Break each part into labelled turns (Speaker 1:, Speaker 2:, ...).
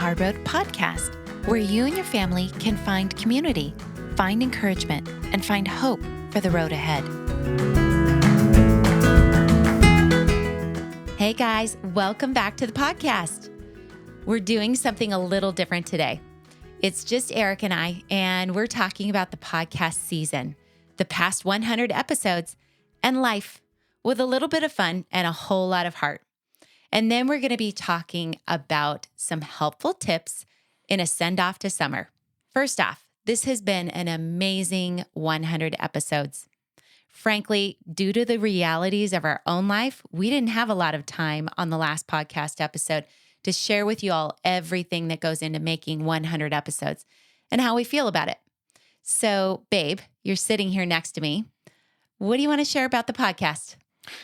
Speaker 1: Hard Road podcast, where you and your family can find community, find encouragement, and find hope for the road ahead. Hey guys, welcome back to the podcast. We're doing something a little different today. It's just Eric and I, and we're talking about the podcast season, the past 100 episodes, and life with a little bit of fun and a whole lot of heart. And then we're going to be talking about some helpful tips in a send-off to summer. First off, this has been an amazing 100 episodes. Frankly, due to the realities of our own life, we didn't have a lot of time on the last podcast episode to share with you all everything that goes into making 100 episodes and how we feel about it. So, babe, you're sitting here next to me. What do you want to share about the podcast?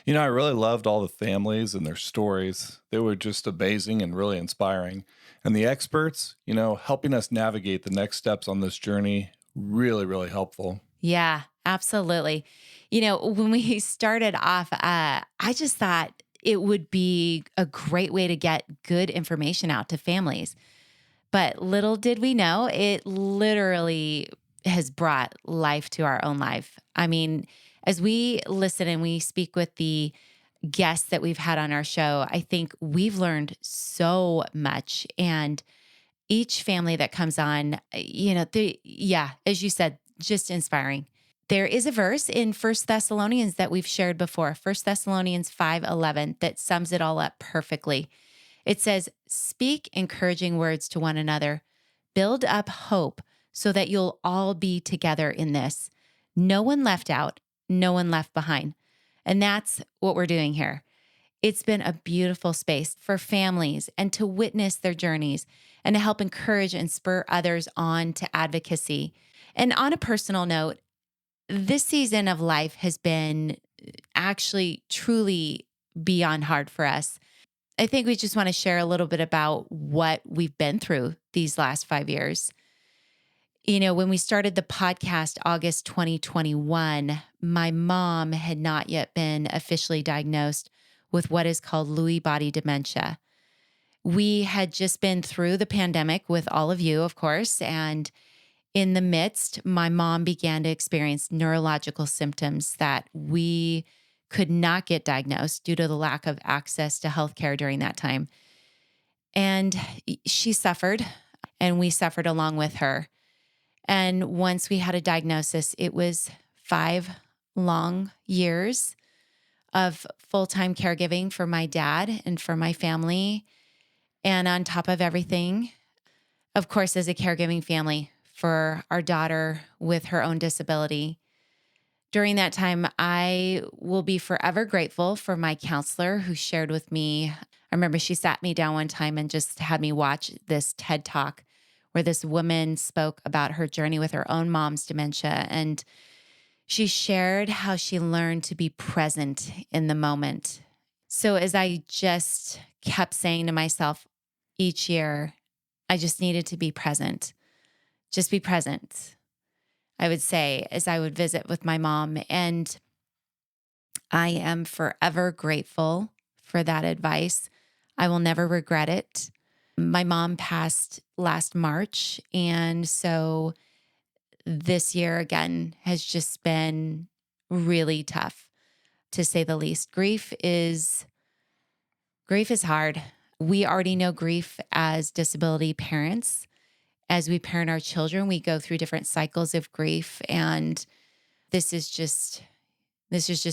Speaker 2: You know, I really loved all the families and their stories. They were just amazing and really inspiring. And the experts, you know, helping us navigate the next steps on this journey, really, really helpful.
Speaker 1: Yeah, absolutely. You know, when we started off, I just thought it would be a great way to get good information out to families. But little did we know, it literally has brought life to our own life. I mean, as we listen and we speak with the guests that we've had on our show, I think we've learned so much. And each family that comes on, you know, as you said, just inspiring. There is a verse in 1 Thessalonians that we've shared before, 1 Thessalonians 5:11, that sums it all up perfectly. It says, "Speak encouraging words to one another, build up hope so that you'll all be together in this. No one left out, no one left behind." And that's what we're doing here. It's been a beautiful space for families and to witness their journeys and to help encourage and spur others on to advocacy. And on a personal note, this season of life has been actually truly beyond hard for us. I think we just want to share a little bit about what we've been through these last 5 years. You know, when we started the podcast August 2021, my mom had not yet been officially diagnosed with what is called Lewy body dementia. We had just been through the pandemic with all of you, of course, and in the midst, my mom began to experience neurological symptoms that we could not get diagnosed due to the lack of access to healthcare during that time. And she suffered, and we suffered along with her. And once we had a diagnosis, it was 5 long years of full-time caregiving for my dad and for my family. And on top of everything, of course, as a caregiving family for our daughter with her own disability. During that time, I will be forever grateful for my counselor who shared with me. I remember she sat me down one time and just had me watch this TED Talk where this woman spoke about her journey with her own mom's dementia. And she shared how she learned to be present in the moment. So as I just kept saying to myself each year, I just needed to be present. Just be present, I would say, as I would visit with my mom. And I am forever grateful for that advice. I will never regret it. My mom passed last March, and so this year again has just been really tough, to say the least. Grief is hard. We already know grief as disability parents. As we parent our children, we go through different cycles of grief, and this has just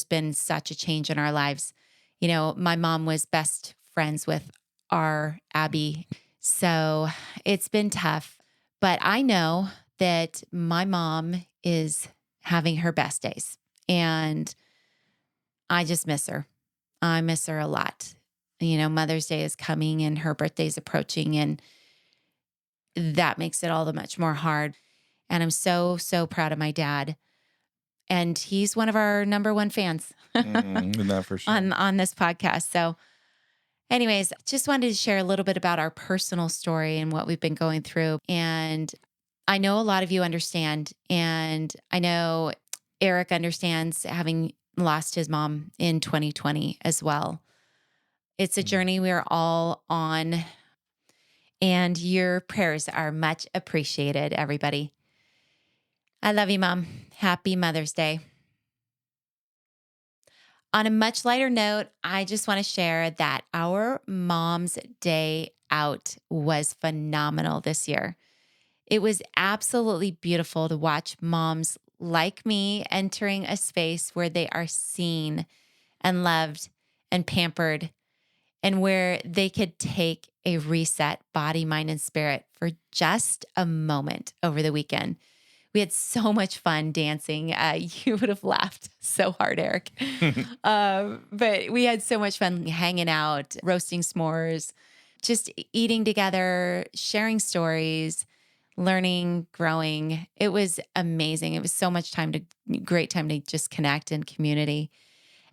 Speaker 1: been such a change in our lives. You know, my mom was best friends with our Abby. So it's been tough, but I know that my mom is having her best days, and I just miss her. I miss her a lot. You know, Mother's Day is coming and her birthday's approaching, and that makes it all the much more hard. And I'm so, so proud of my dad. And he's one of our number one fans
Speaker 2: That for sure.
Speaker 1: on this podcast. So anyways, just wanted to share a little bit about our personal story and what we've been going through. And I know a lot of you understand, and I know Eric understands having lost his mom in 2020 as well. It's a journey we're all on. And your prayers are much appreciated, everybody. I love you, Mom. Happy Mother's Day. On a much lighter note, I just want to share that our Mom's Day out was phenomenal this year. It was absolutely beautiful to watch moms like me entering a space where they are seen and loved and pampered, and where they could take a reset body, mind, and spirit for just a moment over the weekend. We had so much fun dancing. You would have laughed so hard, Eric. But we had so much fun hanging out, roasting s'mores, just eating together, sharing stories, learning, growing. It was amazing. It was so much great time to just connect in community.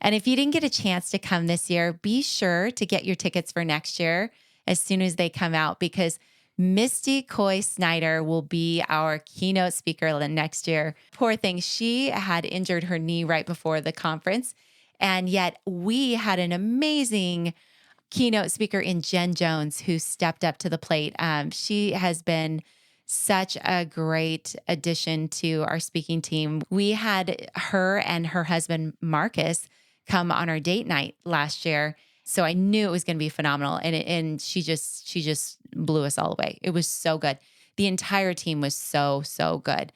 Speaker 1: And if you didn't get a chance to come this year, be sure to get your tickets for next year as soon as they come out, because Misty Coy Snyder will be our keynote speaker next year. Poor thing, she had injured her knee right before the conference. And yet we had an amazing keynote speaker in Jen Jones, who stepped up to the plate. She has been such a great addition to our speaking team. We had her and her husband, Marcus, come on our date night last year. So I knew it was going to be phenomenal. And she just blew us all away. It was so good. The entire team was so, so good.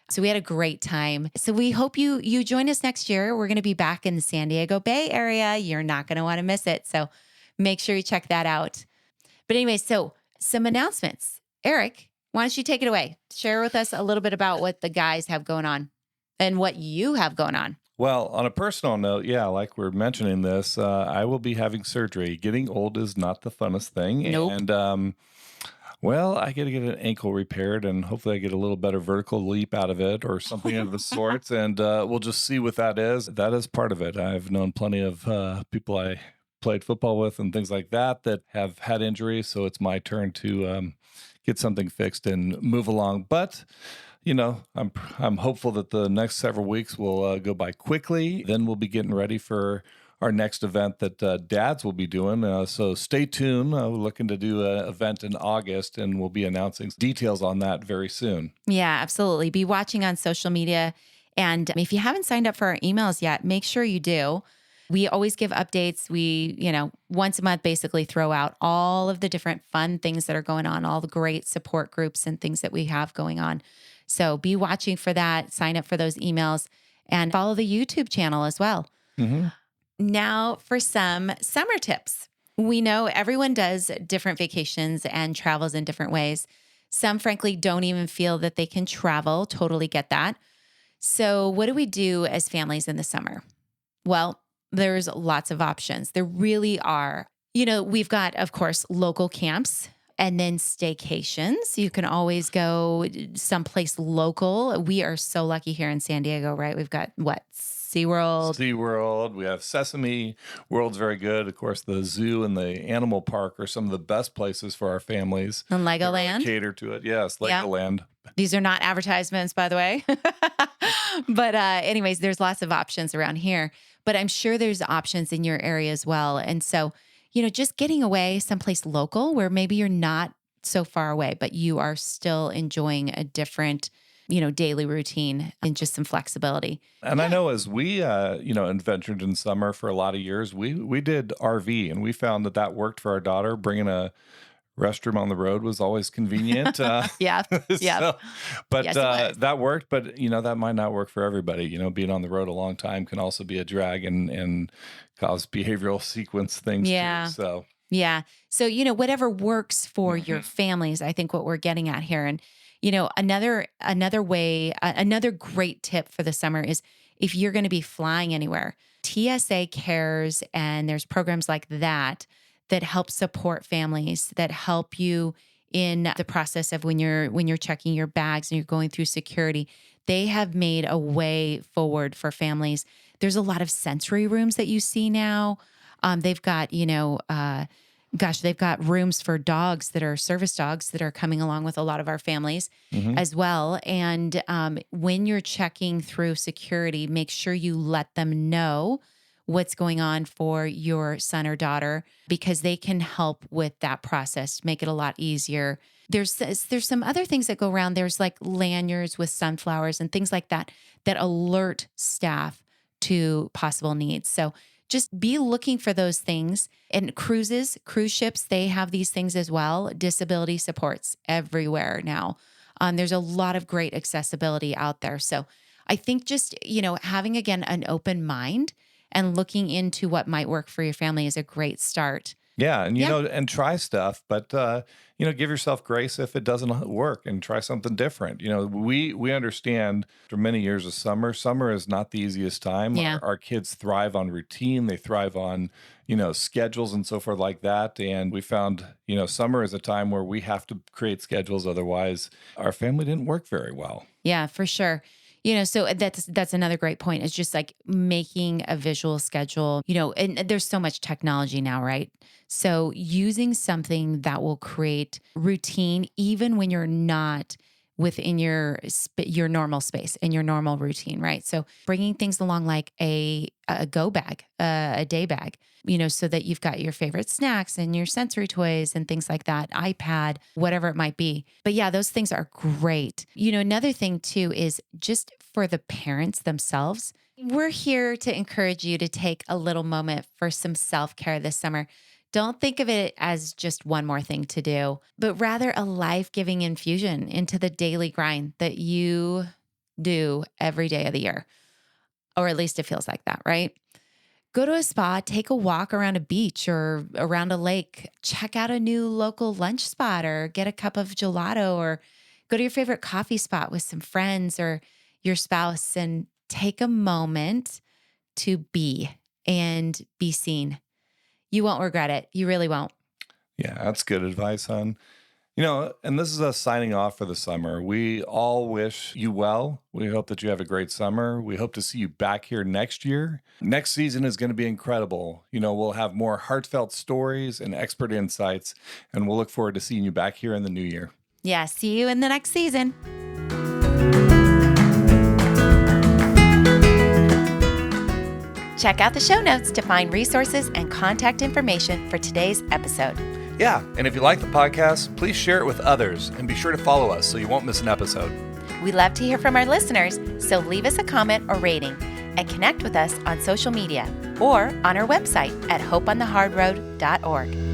Speaker 1: So we had a great time. So we hope you join us next year. We're going to be back in the San Diego Bay Area. You're not going to want to miss it. So make sure you check that out. But anyway, so some announcements. Eric, why don't you take it away? Share with us a little bit about what the guys have going on and what you have going on.
Speaker 2: Well, on a personal note, yeah, like we're mentioning this, I will be having surgery. Getting old is not the funnest thing.
Speaker 1: Nope.
Speaker 2: And, well, I got to get an ankle repaired, and hopefully I get a little better vertical leap out of it or something of the sorts. And we'll just see what that is. That is part of it. I've known plenty of people I played football with and things like that have had injuries. So it's my turn to get something fixed and move along. But I'm hopeful that the next several weeks will go by quickly. Then we'll be getting ready for our next event that dads will be doing. So stay tuned. We're looking to do an event in August, and we'll be announcing details on that very soon.
Speaker 1: Yeah, absolutely. Be watching on social media. And if you haven't signed up for our emails yet, make sure you do. We always give updates. We, once a month basically throw out all of the different fun things that are going on, all the great support groups and things that we have going on. So be watching for that, sign up for those emails, and follow the YouTube channel as well.
Speaker 2: Mm-hmm.
Speaker 1: Now for some summer tips. We know everyone does different vacations and travels in different ways. Some, frankly, don't even feel that they can travel. Totally get that. So what do we do as families in the summer? Well, there's lots of options. There really are. We've got, of course, local camps. And then staycations. You can always go someplace local. We are so lucky here in San Diego, right? We've got SeaWorld.
Speaker 2: SeaWorld. We have Sesame World's very good. Of course, the zoo and the animal park are some of the best places for our families.
Speaker 1: And Legoland.
Speaker 2: Really cater to it. Yes, Legoland.
Speaker 1: Yeah. These are not advertisements, by the way. But anyways, there's lots of options around here. But I'm sure there's options in your area as well. And so just getting away someplace local where maybe you're not so far away, but you are still enjoying a different, daily routine and just some flexibility.
Speaker 2: And I know as we, adventured in summer for a lot of years, we did RV, and we found that worked for our daughter. Bringing a restroom on the road was always convenient.
Speaker 1: Yeah. Yeah.
Speaker 2: But
Speaker 1: Yes,
Speaker 2: that worked. But, that might not work for everybody. Being on the road a long time can also be a drag and cause behavioral sequence things
Speaker 1: Yeah.
Speaker 2: too. So,
Speaker 1: yeah. So, whatever works for your families, I think what we're getting at here. And, another way, another great tip for the summer is if you're going to be flying anywhere, TSA cares, and there's programs like that help support families, that help you in the process of when you're checking your bags and you're going through security. They have made a way forward for families. There's a lot of sensory rooms that you see now. They've got, they've got rooms for dogs that are service dogs that are coming along with a lot of our families as well. And when you're checking through security, make sure you let them know what's going on for your son or daughter, because they can help with that process, make it a lot easier. There's some other things that go around. There's like lanyards with sunflowers and things like that that alert staff to possible needs. So just be looking for those things. And cruise ships, they have these things as well. Disability supports everywhere now. There's a lot of great accessibility out there. So I think just, having again an open mind and looking into what might work for your family is a great start.
Speaker 2: Yeah, and
Speaker 1: Yeah.
Speaker 2: and try stuff, but give yourself grace if it doesn't work and try something different. We understand after many years of summer, summer is not the easiest time.
Speaker 1: Yeah.
Speaker 2: Our kids thrive on routine, they thrive on, schedules and so forth like that. And we found, summer is a time where we have to create schedules, otherwise our family didn't work very well.
Speaker 1: Yeah, for sure. So that's another great point. It's just like making a visual schedule, and there's so much technology now, right? So using something that will create routine, even when you're not within your normal space and your normal routine, right? So bringing things along like a go bag, a day bag, so that you've got your favorite snacks and your sensory toys and things like that, iPad, whatever it might be. But yeah, those things are great. Another thing too is just for the parents themselves, we're here to encourage you to take a little moment for some self-care this summer. Don't think of it as just one more thing to do, but rather a life-giving infusion into the daily grind that you do every day of the year. Or at least it feels like that, right? Go to a spa, take a walk around a beach or around a lake, check out a new local lunch spot or get a cup of gelato or go to your favorite coffee spot with some friends or your spouse and take a moment to be and be seen. You won't regret it. You really won't.
Speaker 2: Yeah, that's good advice, hon. And this is us signing off for the summer. We all wish you well. We hope that you have a great summer. We hope to see you back here next year. Next season is going to be incredible. We'll have more heartfelt stories and expert insights, and we'll look forward to seeing you back here in the new year.
Speaker 1: Yeah, see you in the next season. Check out the show notes to find resources and contact information for today's episode.
Speaker 2: Yeah, and if you like the podcast, please share it with others and be sure to follow us so you won't miss an episode.
Speaker 1: We love to hear from our listeners, so leave us a comment or rating and connect with us on social media or on our website at hopeonthehardroad.org.